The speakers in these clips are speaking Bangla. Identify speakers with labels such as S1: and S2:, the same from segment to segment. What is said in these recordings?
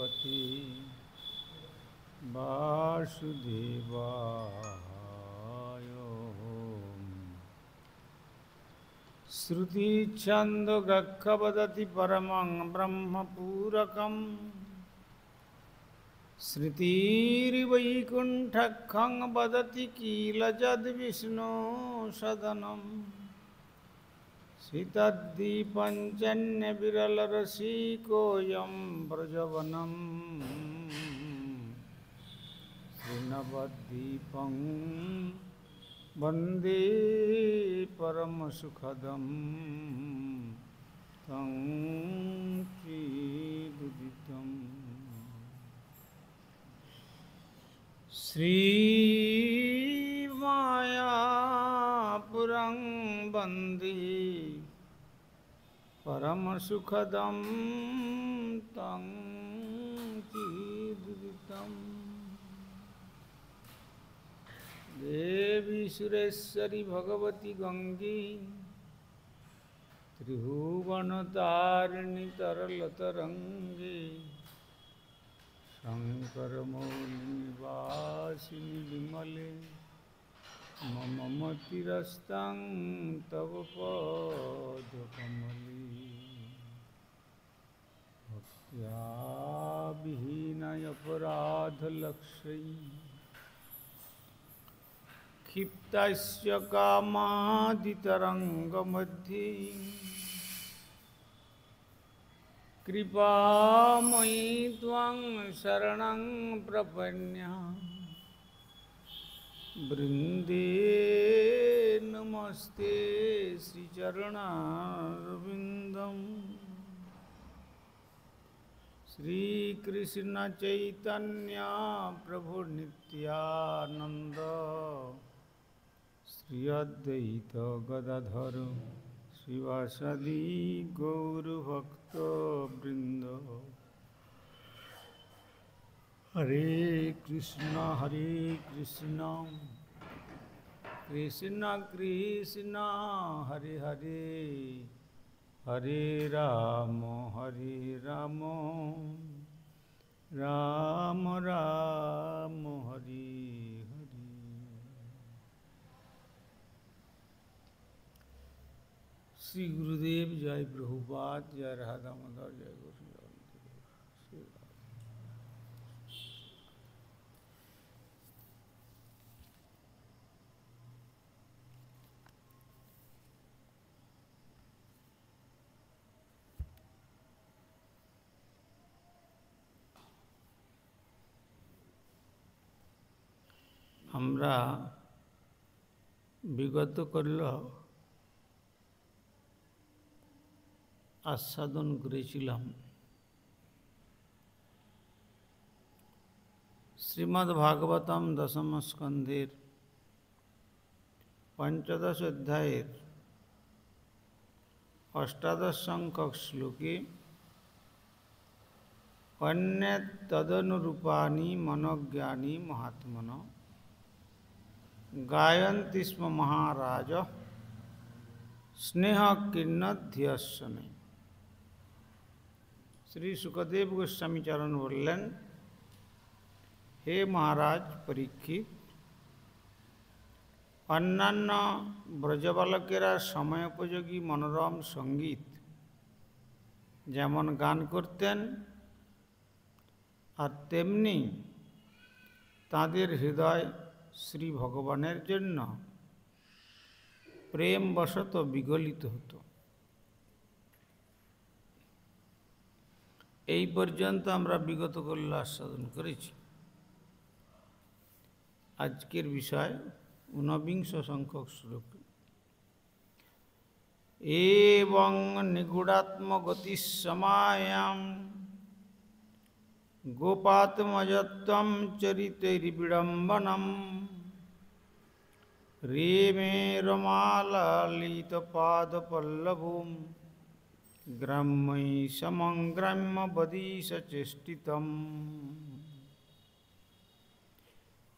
S1: भगवते वासुदेवाय। श्रुतिछन्दोगक्खवदति परमं ब्रह्मपूरकम् श्रुतिर्वैकुण्ठखं वदति किल यद्विष्णो सदनं श्रितद्दीपञ्चन्यविरलरसिकोऽयं व्रजवनं श्रीनवद्वीपं वन्दे परमसुखदं तं श्रीदुदितम्। श्रीमायापुरं वन्दे परमसुखदं तं चिदुदितम्। देवी सुरेश्वरी भगवती गंगे त्रिभुवनतारिणी तरलतरंगे शंकरमौलिनिवासिनि विमले मम मतिरस्तं तव पदकमले। भक्त्या विहीनय अपराधलक्ष्यै क्षिप्तस्य कामादितरङ्गमध्ये कृपामयि त्वं शरणं प्रपन्या। वृन्दे नमस्ते श्रीचरणारविन्दम्। श्रीकृष्ण चैतन्य प्रभु नित्यानंद श्री अद्वैत गदाधर श्रीवासदि गौरभक्तवृंद। हरे कृष्ण कृष्ण कृष्ण हरे हरे, हरे राम राम राम हरे हरे। श्री गुरुदेव जय प्रभुपाद, जय राधा दामोदर, जय गोविंद। আমরা বিগত কল আস্বাদন করেছিলাম শ্রীমদ্ ভাগবতম দশম স্কন্ধের পঞ্চদশ অধ্যায়ের অষ্টাদশ সংখ্যক শ্লোকে অন্যেত তদনুরূপানি মনোজ্ঞানী মহাত্মন गायन्ति स्म महाराज स्नेह किन्नध्यस्सने। श्री सुखदेव गोस्वामी चरण बोलें, हे महाराज परीक्षित, अन्यान्य ब्रजबालकेरा समयोपयोगी मनोरम संगीत जेमन गान करतें और तेमनी तादेर हृदय श्री भगवानेर जन्य प्रेमवशत विगलित हतो। এই পর্যন্ত আমরা বিগত কল্য আস্বাদন করেছি। আজকের বিষয় ঊনবিংশ সংখ্যক শ্লোক। এবং নিগূঢ়াত্মগতিসমায়াম গোপাত্মজত্বম চরিতৈর্বিড়ম্বনম रेमे रमाललितपादपल्लवं ग्राम्यै समग्राम्यवदीशचेष्टितम्।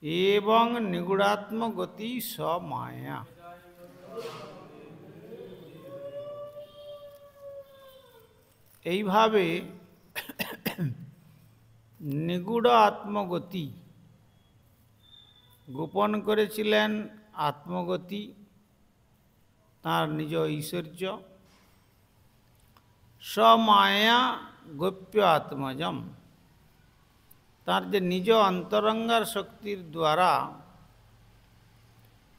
S1: एवं निगूढ़ात्मगति समाया। এইভাবে নিগুড় আত্মগতি, গোপন করেছিলেন আত্মগতি, তাঁর নিজ ঐশ্বর্য। স্বমায়া গোপ্য আত্মজম, তাঁর যে নিজ অন্তরঙ্গার শক্তির দ্বারা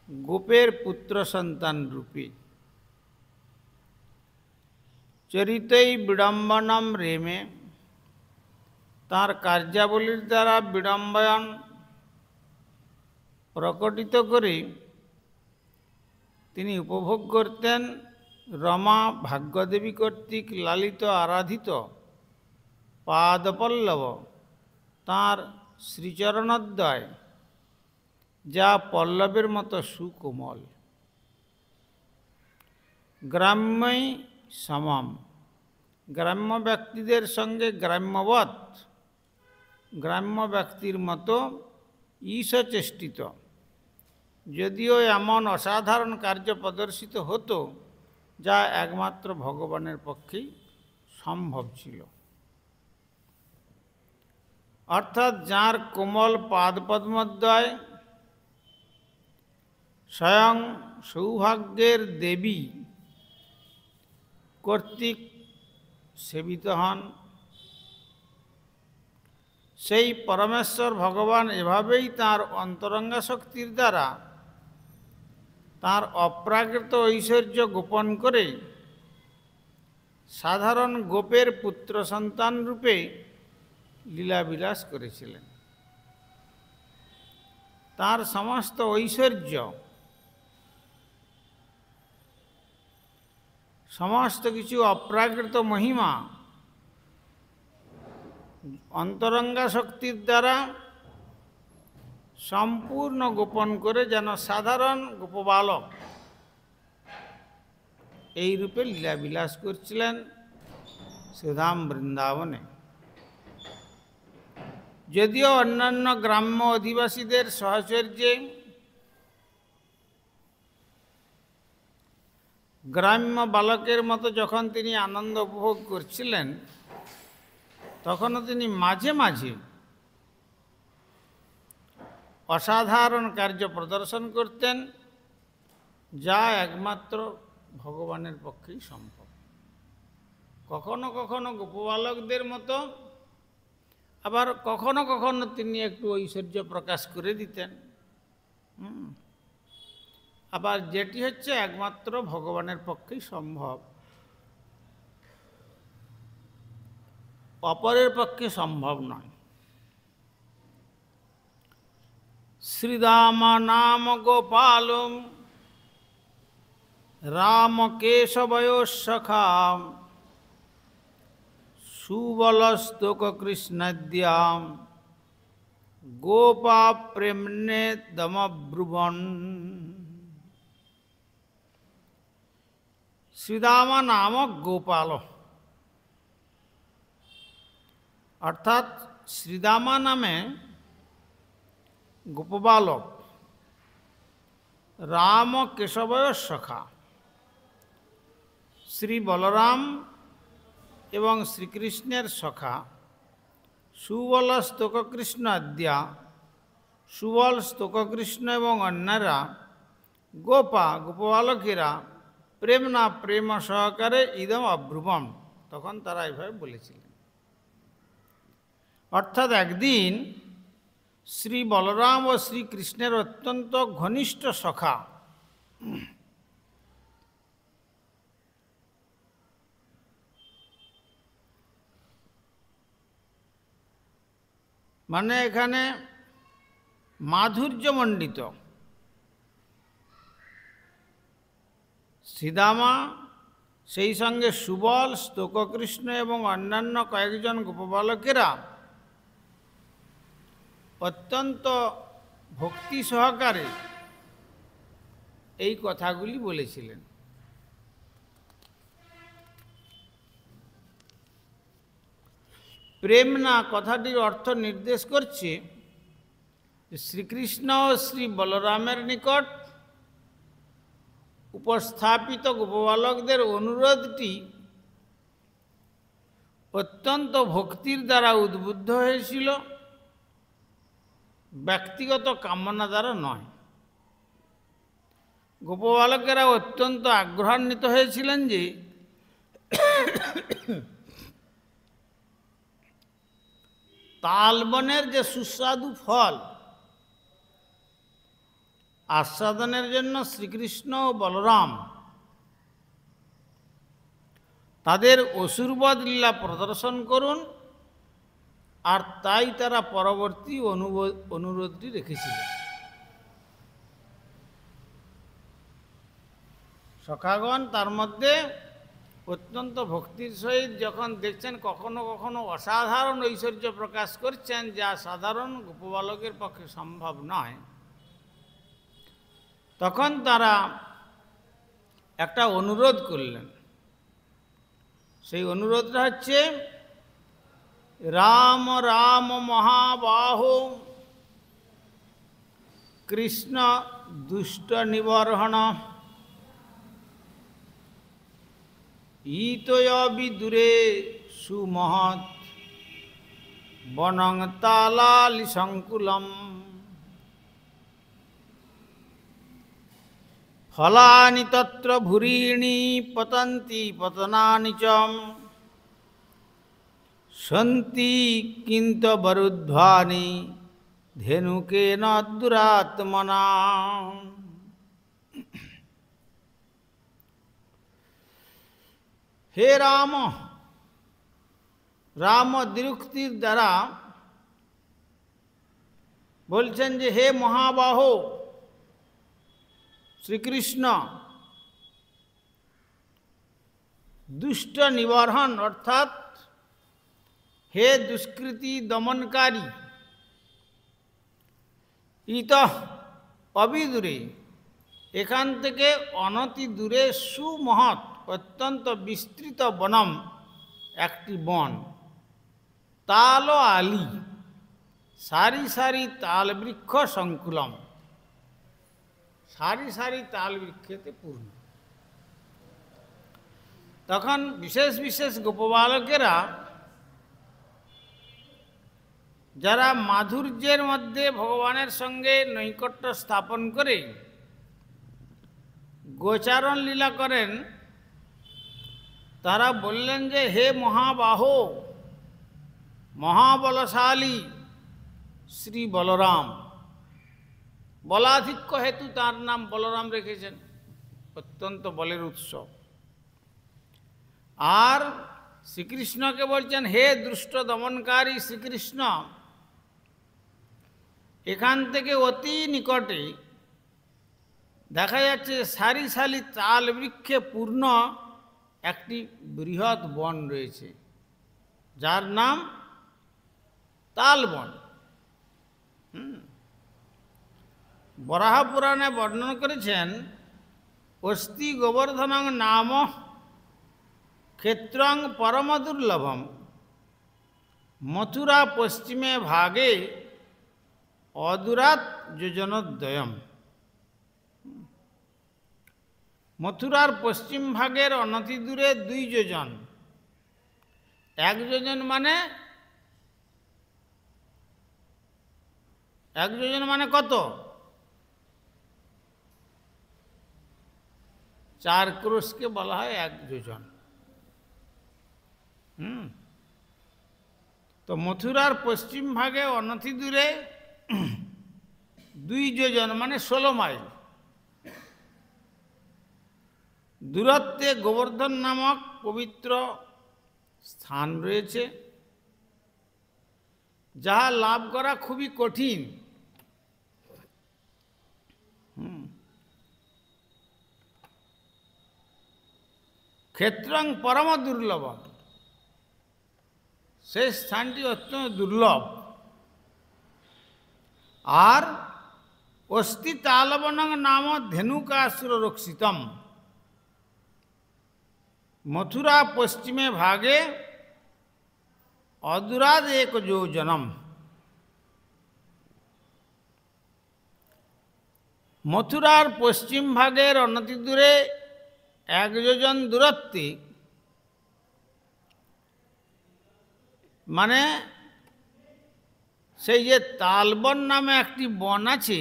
S1: গোপের পুত্র সন্তান রূপে চরিতই বিড়ম্বনম রেমে, তাঁর কার্যাবলীর দ্বারা বিড়ম্বন প্রকটিত করে তিনি উপভোগ করতেন রমা ভাগ্যদেবী কর্তৃক লালিত আরাধিত পাদপল্লব, তাঁর শ্রীচরণদ্বয়, যা পল্লবের মতো সুকোমল। গ্রাম্যই সমম, গ্রাম্য ব্যক্তিদের সঙ্গে গ্রাম্যবৎ, গ্রাম্য ব্যক্তির মতো ঈশচেষ্টিত। যদিও এমন অসাধারণ কার্য প্রদর্শিত হতো যা একমাত্র ভগবানের পক্ষেই সম্ভব ছিল। অর্থাৎ যাঁর কোমল পাদপদ্মদ্বয় স্বয়ং সৌভাগ্যের দেবী কর্তৃক সেবিত হন, সেই পরমেশ্বর ভগবান এভাবেই তাঁর অন্তরঙ্গা শক্তির দ্বারা তাঁর অপ্রাকৃত ঐশ্বর্য গোপন করে সাধারণ গোপের পুত্র সন্তান রূপে লীলাবিলাস করেছিলেন। তাঁর সমস্ত ঐশ্বর্য, সমস্ত কিছু অপ্রাকৃত মহিমা অন্তরঙ্গা শক্তির দ্বারা সম্পূর্ণ গোপন করে যেন সাধারণ গোপবালক এই রূপে লীলাবিলাস করছিলেন শ্রীধাম বৃন্দাবনে। যদিও অন্যান্য গ্রাম্য অধিবাসীদের সাহচর্যে গ্রাম্য বালকের মতো যখন তিনি আনন্দ উপভোগ করছিলেন, তখনও তিনি মাঝে মাঝে অসাধারণ কার্য প্রদর্শন করতেন, যা একমাত্র ভগবানের পক্ষেই সম্ভব। কখনো কখনো গোপবালকদের মতো, আবার কখনো কখনো তিনি একটু ঐশ্বর্য প্রকাশ করে দিতেন। আবার যেটি হচ্ছে একমাত্র ভগবানের পক্ষেই সম্ভব, অপরের পক্ষে সম্ভব নয়। শ্রীদাম নাম গোপালম রাম কেশবয়োঃ সখা সুবলস্তোক কৃষ্ণদ্যাম গোপা প্রেমনে দমব্রুবন। শ্রীদামা নামক গোপাল, অর্থাৎ শ্রীদামা নামে গোপবালক রাম কেশবয়োঃ সখা, শ্রী বলরাম এবং শ্রীকৃষ্ণের সখা সুবল স্তোককৃষ্ণ আদ্যা, সুবল স্তোককৃষ্ণ এবং অন্যরা গোপা গোপবালকেরা প্রেম না প্রেম সহকারে ইদম অব্রুবম, তখন তারা এইভাবে বলেছিলেন। অর্থাৎ একদিন শ্রী বলরাম ও শ্রীকৃষ্ণের অত্যন্ত ঘনিষ্ঠ সখা মানে এখানে মাধুর্যমণ্ডিত শ্রীদামা, সেই সঙ্গে সুবল স্তোককৃষ্ণ এবং অন্যান্য কয়েকজন গোপবালকেরা অত্যন্ত ভক্তি সহকারে এই কথাগুলি বলেছিলেন। প্রেম না কথাটির অর্থ নির্দেশ করছে শ্রীকৃষ্ণ ও শ্রী বলরামের নিকট উপস্থাপিত গোপবালকদের অনুরোধটি অত্যন্ত ভক্তির দ্বারা উদ্বুদ্ধ হয়েছিল, ব্যক্তিগত কামনা দ্বারা নয়। গোপবালকেরা অত্যন্ত আগ্রহান্বিত হয়েছিলেন যে তালবনের যে সুস্বাদু ফল আস্বাদনের জন্য শ্রীকৃষ্ণ ও বলরাম তাদের অসুরবধ লীলা প্রদর্শন করুন, আর তাই তারা পরবর্তী অনুরোধটি রেখেছিলেন। সখাগণ তার মধ্যে অত্যন্ত ভক্তির সহিত যখন দেখছেন কখনো কখনো অসাধারণ ঐশ্বর্য প্রকাশ করছেন, যা সাধারণ গোপবালকের পক্ষে সম্ভব নয়, তখন তারা একটা অনুরোধ করলেন। সেই অনুরোধটা হচ্ছে, রাম রাম মহাবাহো কৃষ্ণ দুষ্ট নিবর্হণ ইতয় বিদূরে সুমহৎ বনং তালালি সংকুলম ফলানি তত্র ভুরিণি পতন্তি পতনানি চ সন্তি কিন্ত বরুধ্বানি ধেনুকেন দুরাত্মনা। হে রাম, রাম দ্বিরুক্তির দ্বারা বলছেন যে হে মহাবাহ শ্রীকৃষ্ণ, দুষ্ট নিবর্হণ অর্থাৎ হে দুষ্কৃতি দমনকারী, ইত অবিদূরে এখান থেকে অনতি দূরে সুমহৎ অত্যন্ত বিস্তৃত বনম একটি বন, তাল আলি সারি সারি তাল বৃক্ষ সংকুলম, সারি সারি তাল বৃক্ষেতে পূর্ণ। তখন বিশেষ বিশেষ গোপবালকেরা যারা মাধুর্যের মধ্যে ভগবানের সঙ্গে নৈকট্য স্থাপন করে গোচারণ লীলা করেন, তারা বললেন যে হে মহাবাহ মহাবলশালী শ্রী বলরাম, বলাধিক্য হেতু তার নাম বলরাম রেখেছেন, অত্যন্ত বলের উৎস। আর শ্রীকৃষ্ণকে বলছেন হে দুষ্ট দমনকারী শ্রীকৃষ্ণ, এখান থেকে অতি নিকটে দেখা যাচ্ছে সারি সারি তাল বৃক্ষে পূর্ণ একটি বৃহৎ বন রয়েছে, যার নাম তালবন। বরাহ পুরাণে বর্ণনা করেছেন, অস্তি গোবর্ধনং নাম ক্ষেত্রং পরম দুর্লভম মথুরা পশ্চিমে ভাগে অদূরাত যোজনদ্বয়ম। মথুরার পশ্চিম ভাগের অনতি দূরে 2 যোজন। 1 যোজন মানে 1 যোজন মানে কত? 4 ক্রোশকে বলা হয় 1 যোজন। তো মথুরার পশ্চিম ভাগে অনতি দূরে 2 যোজন মানে 16 মাইল দূরত্বে গোবর্ধন নামক পবিত্র স্থান রয়েছে, যাহা লাভ করা খুবই কঠিন। ক্ষেত্রং পরম দুর্লভ, সেই স্থানটি অত্যন্ত দুর্লভ। আর অস্তি তালবনং নাম ধেনুকাসুর রক্ষিতম, মথুরা পশ্চিমে ভাগে অদূরাদ 1 যোজনম। মথুরার পশ্চিম ভাগের অনতি দূরে 1 যোজন দূরত্বে মানে সেই যে তালবন নামে একটি বন আছে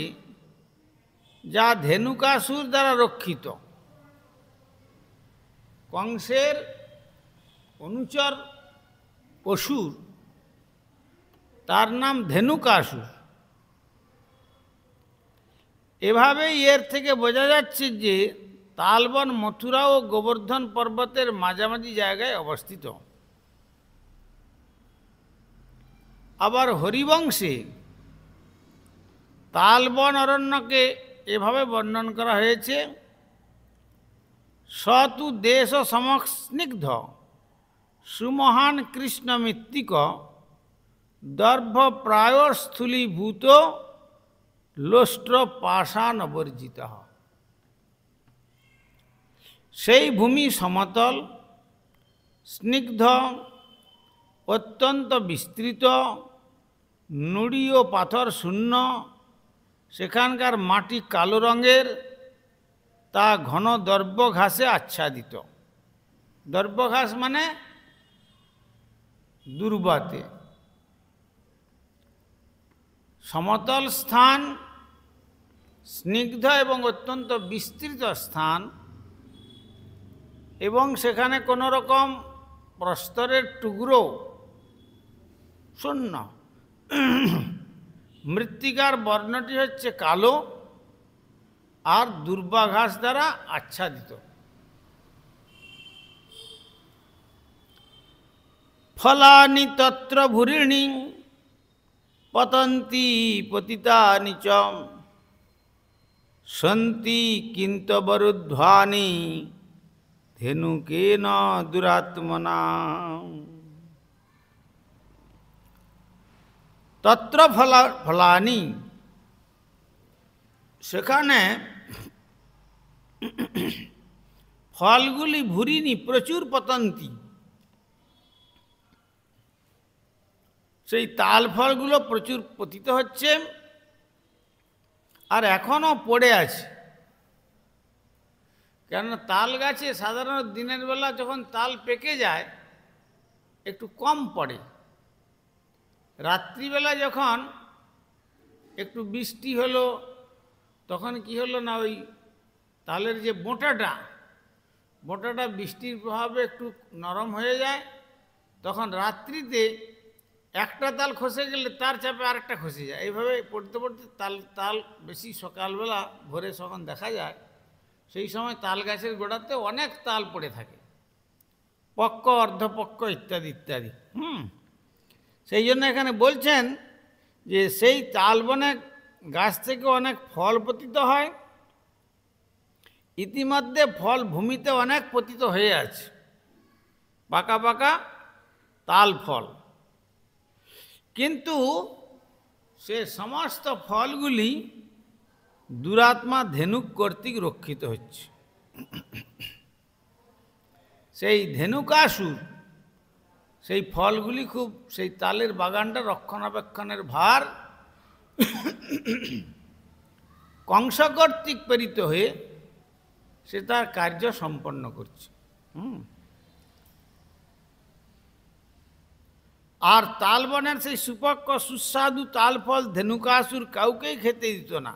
S1: যা ধেনুকাসুর দ্বারা রক্ষিত। কংসের অনুচর অসুর, তার নাম ধেনুকাসুর। এভাবেই এর থেকে বোঝা যাচ্ছে যে তালবন মথুরা ও গোবর্ধন পর্বতের মাঝামাঝি জায়গায় অবস্থিত। আবার হরিবংশে তালবন অরণ্যকে এভাবে বর্ণন করা হয়েছে, স তু দেশ সমস্নিগ্ধ সুমহান কৃষ্ণ মৃত্তিক দর্ভ প্রায় স্থূলীভূত লোষ্ট্র পাষাণবর্জিত। সেই ভূমি সমতল, স্নিগ্ধ, অত্যন্ত বিস্তৃত, নুড়ি ও পাথর শূন্য। সেখানকার মাটি কালো রঙের, তা ঘন দর্ভ ঘাসে আচ্ছাদিত। দর্ভ ঘাস মানে দুর্বাতে। সমতল স্থান, স্নিগ্ধ এবং অত্যন্ত বিস্তৃত স্থান, এবং সেখানে কোনো রকম প্রস্তরের টুকরো শূন্য। মৃত্তিকার বর্ণটি হচ্ছে কালো আর দুর্বা ঘাস দ্বারা আচ্ছাদিত। ফলানি তত্র ভূরিণী পতন্তি পতিতানি চ সন্তি কিন্তবরুধ্বানি ধেনুকেন দুরাত্মনা। তত্র ফলানি, সেখানে ফলগুলি ভূরিণী প্রচুর পতন্তি। সেই তাল ফলগুলো প্রচুর পতিত হচ্ছে আর এখনও পড়ে আছে। কেননা তাল গাছে সাধারণত দিনের বেলা যখন তাল পেকে যায় একটু কম পড়ে, রাত্রিবেলা যখন একটু বৃষ্টি হলো তখন কি হলো না, ওই তালের যে বোঁটাটা বৃষ্টির প্রভাবে একটু নরম হয়ে যায়। তখন রাত্রিতে একটা তাল খসে গেলে তার চাপে আরেকটা খসে যায়। এইভাবে পড়তে পড়তে তাল বেশি সকালবেলা ভোরে যখন দেখা যায় সেই সময় তাল গাছের গোড়াতে অনেক তাল পড়ে থাকে, পক্ক, অর্ধপক্ক ইত্যাদি ইত্যাদি। সেই জন্য এখানে বলছেন যে সেই তালবনে গাছ থেকে অনেক ফল পতিত হয়। ইতিমধ্যে ফল ভূমিতে অনেক পতিত হয়ে আছে, পাকা পাকা তাল ফল। কিন্তু সে সমস্ত ফলগুলি দুরাত্মা ধেনুক কর্তৃক রক্ষিত হচ্ছে। সেই ধেনুকাসুর সেই ফলগুলি খুব, সেই তালের বাগানটা রক্ষণাবেক্ষণের ভার কংস কর্তৃক প্রেরিত হয়ে সে তার কার্য সম্পন্ন করছে। আর তালবনের সেই সুপক্ষ সুস্বাদু তাল ফল ধেনুকাসুর কাউকেই খেতে দিত না।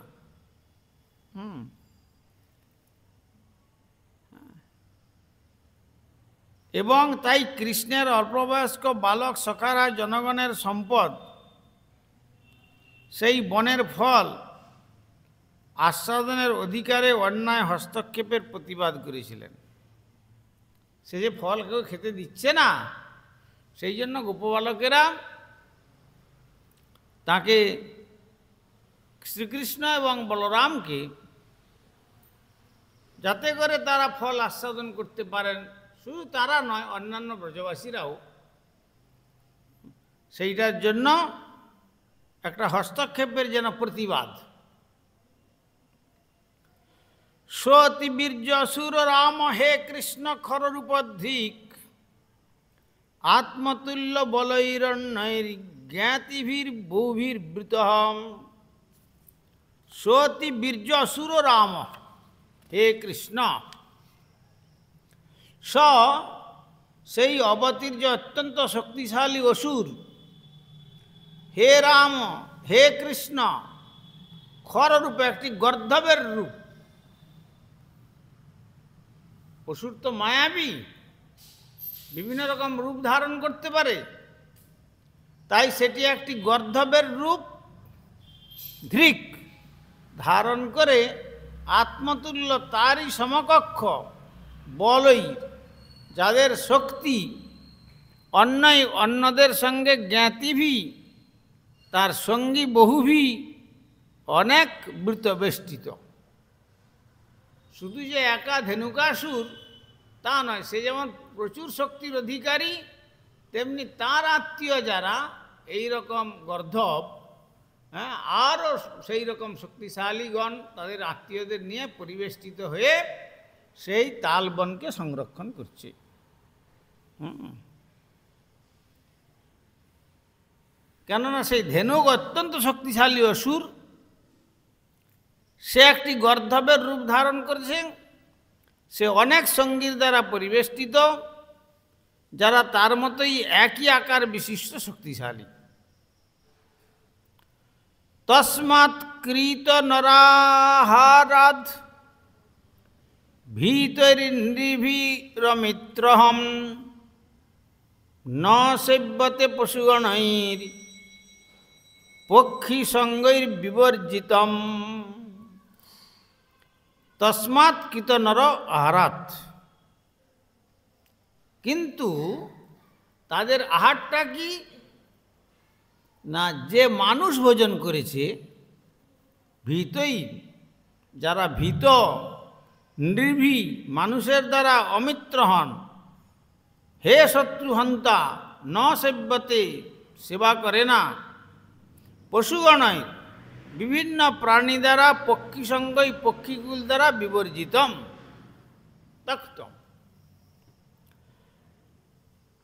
S1: এবং তাই কৃষ্ণের অল্পবয়স্ক বালক সখারা জনগণের সম্পদ সেই বনের ফল আস্বাদনের অধিকারে অন্যায় হস্তক্ষেপের প্রতিবাদ করেছিলেন। সে যে ফল কেউ খেতে দিচ্ছে না, সেই জন্য গোপবালকেরা তাকে, শ্রীকৃষ্ণ এবং বলরামকে, যাতে করে তারা ফল আস্বাদন করতে পারেন, শুধু তারা নয় অন্যান্য ব্রজবাসীরাও, সেইটার জন্য একটা হস্তক্ষেপের যেন প্রতিবাদ। সতি বীর্য অসুর রাম হে কৃষ্ণ খররূপধিক আত্মতুল্য বলৈরণ্যৈর জ্ঞাতিভীর বহুভীর বৃতহম। সতি বীর্য অসুর রাম হে কৃষ্ণ। স সেই অবতীর যে অত্যন্ত শক্তিশালী অসুর, হে রাম হে কৃষ্ণ, খর রূপে একটি গর্ধবের রূপ। অসুর তো মায়াবী, বিভিন্ন রকম রূপ ধারণ করতে পারে, তাই সেটি একটি গর্ধবের রূপ ধৃক ধারণ করে আত্মতুল্য তারই সমকক্ষ বলই, যাদের শক্তি অন্যদের সঙ্গে জ্ঞাতিভি, তার সঙ্গী বহুভি অনেক বৃতবেষ্টিত। শুধু যে একা ধেনুকাসুর তা নয়, সে যেমন প্রচুর শক্তির অধিকারী, তেমনি তার আত্মীয় যারা এই রকম গর্ধব, হ্যাঁ, আরও সেই রকম শক্তিশালীগণ তাদের আত্মীয়দের নিয়ে পরিবেষ্টিত হয়ে সেই তালবনকে সংরক্ষণ করছে। কেননা সেই ধেনুক অত্যন্ত শক্তিশালী অসুর, সে একটি গর্ধবের রূপ ধারণ করেছে। সে অনেক সঙ্গীর দ্বারা পরিবেষ্টিত, যারা তার মতোই একই আকার বিশিষ্ট শক্তিশালী। তস্মাৎ কৃত নরাহারাদ ভীতরিন্দ্রিভিরমিত্রহম ন সেব্যতে পশুগণৈর পক্ষী সঙ্গৈর বিবর্জিতম। তস্মাৎ কৃত নর আহারাত, কিন্তু তাদের আহারটা কি না, যে মানুষ ভোজন করেছে, ভীতই, যারা ভীত, নির্ভী, মানুষের দ্বারা অমিত্র হন, হে শত্রুহন্তা, ন সেব্যতে, সেবা করে না, পশুগণয়, বিভিন্ন প্রাণী দ্বারা, পক্ষী সঙ্গই, পক্ষীকুল দ্বারা বিবর্জিতম তক্তম।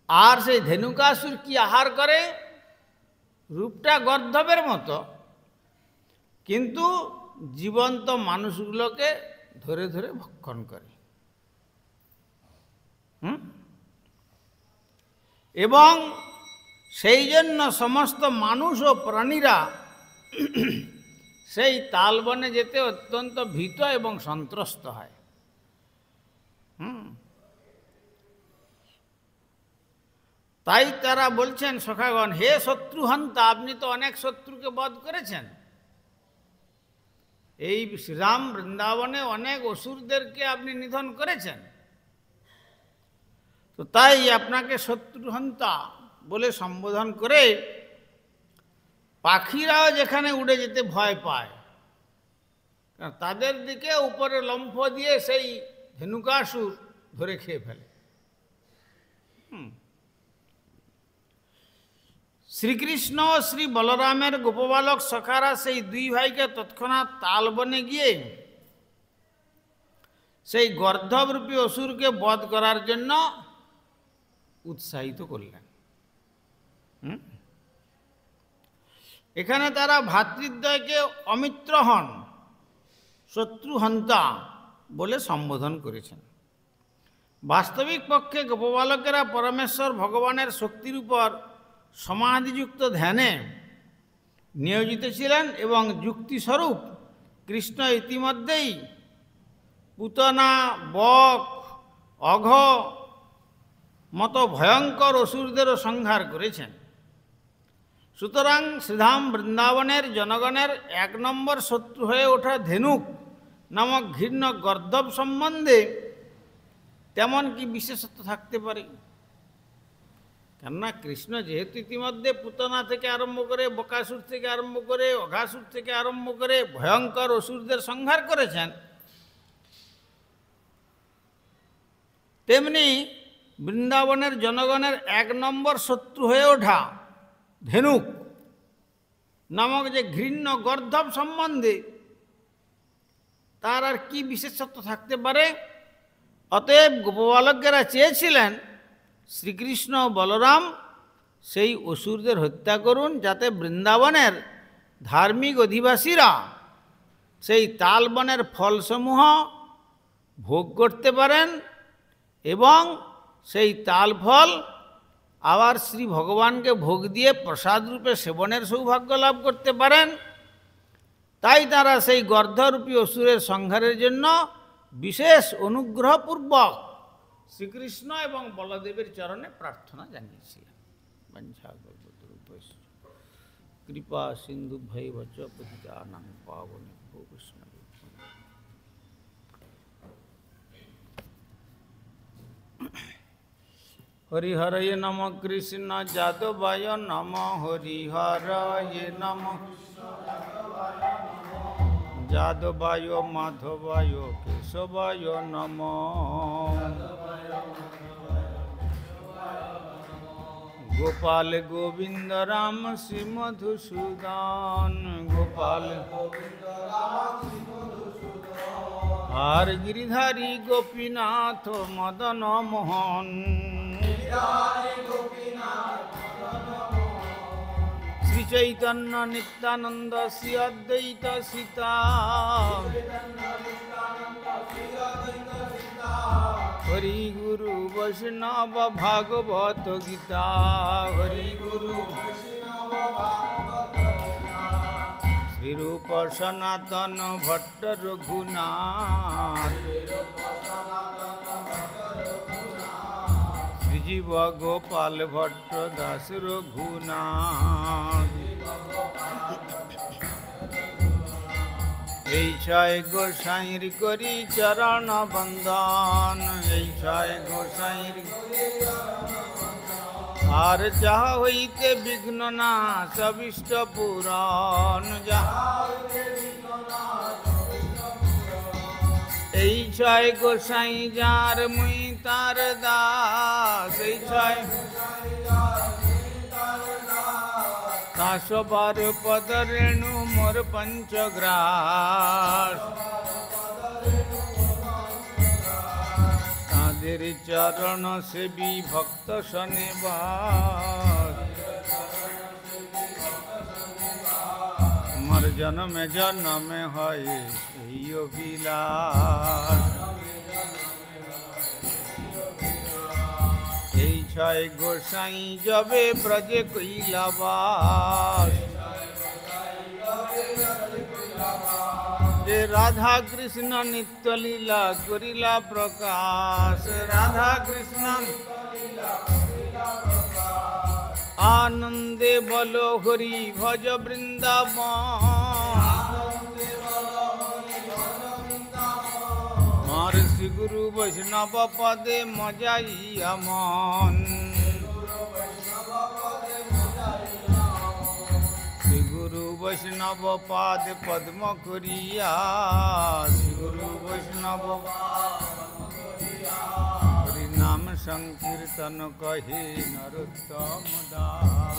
S1: আর সেই ধেনুকাসুর কি আহার করে? রূপটা গর্ধবের মতো, কিন্তু জীবন্ত মানুষগুলোকে ধরে ধরে ভক্ষণ করে। এবং সেই জন্য সমস্ত মানুষ ও প্রাণীরা সেই তালবনে যেতে অত্যন্ত ভীত এবং সন্ত্রস্ত হয়। তাই তারা বলছেন সখাগণ, হে শত্রুহন্তা, আপনি তো অনেক শত্রুকে বধ করেছেন, এই শ্রীরাম বৃন্দাবনে অনেক অসুরদেরকে আপনি নিধন করেছেন, তো তাই আপনাকে শত্রুহন্তা বলে সম্বোধন করে পাখিরাও যেখানে উড়ে যেতে ভয় পায়, তাদের দিকে উপরে লম্ফ দিয়ে সেই ধেনুকাসুর ধরে খেয়ে ফেলে। শ্রীকৃষ্ণ ও শ্রী বলরামের গোপবালক সখারা সেই দুই ভাইকে তৎক্ষণাৎ তালবনে গিয়ে সেই গর্ধবরূপী অসুরকে বধ করার জন্য উৎসাহিত করলেন। এখানে তারা ভ্রাতৃদ্বয়কে অমিত্র হন, শত্রুহন্তা বলে সম্বোধন করেছেন। বাস্তবিক পক্ষে গোপবালকেরা পরমেশ্বর ভগবানের শক্তির উপর সমাধিযুক্ত ধ্যানে নিয়োজিত ছিলেন এবং যুক্তিস্বরূপ কৃষ্ণ ইতিমধ্যেই পুতনা, বক, অঘ মতো ভয়ঙ্কর অসুরদেরও সংহার করেছেন। সুতরাং শ্রীধাম বৃন্দাবনের জনগণের এক নম্বর শত্রু হয়ে ওঠা ধেনুক নামক ঘৃণ্য গর্ধব সম্বন্ধে তেমন কি বিশেষত্ব থাকতে পারে? কেননা কৃষ্ণ যেহেতু ইতিমধ্যে পুতনা থেকে আরম্ভ করে, বকাসুর থেকে আরম্ভ করে, অঘাসুর থেকে আরম্ভ করে ভয়ঙ্কর অসুরদের সংহার করেছেন, তেমনি বৃন্দাবনের জনগণের এক নম্বর শত্রু হয়ে ওঠা ধেনুক নামক যে ঘৃণ্য গর্ধব সম্বন্ধে তার আর কি বিশেষত্ব থাকতে পারে? অতএব গোপবালকেরা চেয়েছিলেন শ্রীকৃষ্ণ বলরাম সেই অসুরদের হত্যা করুন, যাতে বৃন্দাবনের ধার্মিক অধিবাসীরা সেই তালবনের ফলসমূহ ভোগ করতে পারেন এবং সেই তাল ফল আবার শ্রী ভগবানকে ভোগ দিয়ে প্রসাদ রূপে সেবনের সৌভাগ্য লাভ করতে পারেন। তাই তারা সেই গর্ধরূপী অসুরের সংহারের জন্য বিশেষ অনুগ্রহপূর্বক শ্রীকৃষ্ণ এবং বলদেবের চরণে প্রার্থনা জানিয়েছিলেন। কৃপা সিন্ধু ভৈবচ পতিতানাং পাবনেভ্যো বৈষ্ণবেভ্যো। হরিহরয়ে নম কৃষ্ণ যাদবায় নম হরিহরয়ে নম যাদবায় মাধবায় কেশবায় নম গোপাল গোবিন্দ রাম শ্রী মধুসূদন গোপাল আর গিরিধারী গোপীনাথ মদন মোহন শ্রী চৈতন্য নিত্যানন্দ শ্রী অদ্বৈত সীতা হরি গুরু বৈষ্ণব ভাগবত গীতা হরি গুরু শ্রীরূপ সনাতন ভট্ট রঘুনাথ শ্রীজীব গোপাল ভট্ট দাস রঘুনাথ। এই ছয় গোসাইর করি চরণ বন্দন এই ছয় গোসাইর আর যাহা হইতে বিঘ্ন নাশ অভীষ্ট পূরণ এই ছয় গোসাই যার মুই তার দাস এই ছয় কাশবার পদ রেণু মোর পঞ্চগ্রাস তাদের চরণ সেবী ভক্ত শনিবার মোর জন্মে জন্মে হয় এই অভিলাষ। এই ছয় গোসাই যবে ব্রজে কৈলাবাস যে রাধা কৃষ্ণ নিত্য লীলা করিলা প্রকাশ রাধা কৃষ্ণ আনন্দে বল হরি ভজ বৃন্দাবন মার শ্রী গুরু বৈষ্ণব পদে মজাইয়া মন শ্রী গুরু বৈষ্ণব পাদ পদ্ম করিয়া শ্রী গুরু বৈষ্ণব হরি নাম সংকীর্তন কহে নরোত্তম দাস।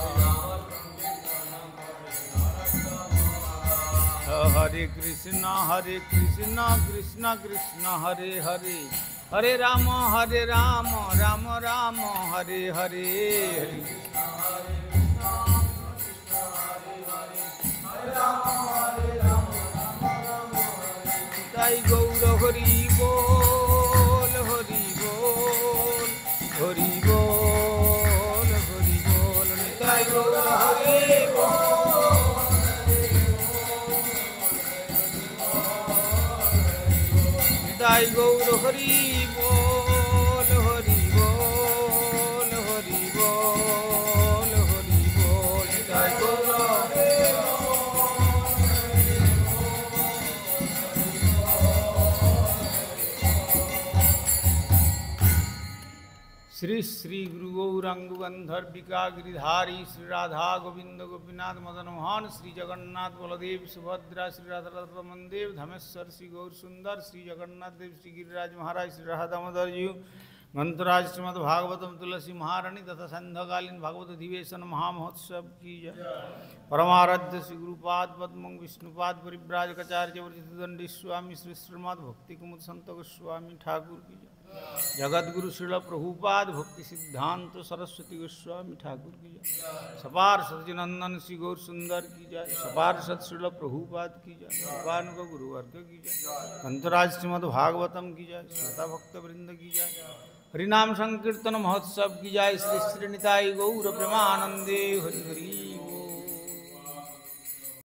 S1: হরে কৃষ্ণ কৃষ্ণ কৃষ্ণ হরে হরে হরে রাম রাম রাম হরে হরে তাই গৌর হরি বল হরি বল হরি বল হরি বল তাই গৌর হরি বল তাই গৌর হরি বল হরি বল হরি বল হরি বল তাই গৌর श्री श्री गुरु गौरांग गंधर्विका गिरिधारी श्री राधा गोविंद गोपीनाथ मदन मोहन श्री जगन्नाथ बलदेव सुभद्रा श्री राधा रमन देव धमेश्वर श्री गौर सुंदर श्री जगन्नाथ देव श्री गिरिराज महाराज श्री राधा दामोदर जी ग्रंथराज श्रीमद भागवतम तुलसी महारानी तथा संध्याकालीन भागवत अधिवेशन महामहोत्सव की जय। परमाराध्य श्री गुरुपाद पद्म विष्णुपाद परिव्राजकाचार्य वर्जितदंडी स्वामी श्री श्रीमद भक्ति कुमुद संत गोस्वामी ठाकुर की जय। जगत गुरु श्रील प्रभुपाद भक्ति सिद्धांत सरस्वती गोस्वामी ठाकुर की जय। सपार सचिनंदन श्री गौर सुंदर की जय। सपार सत श्रील प्रभुपाद की जय। भगवान को गुरुवर्ग की जय। ग्रंथराज श्रीमद भागवतम की जय। श्रोता भक्त वृंद की जय। हरिनाम संकीर्तन महोत्सव की जय। श्री श्री निताई गौर प्रेमानंदे हरि हरि।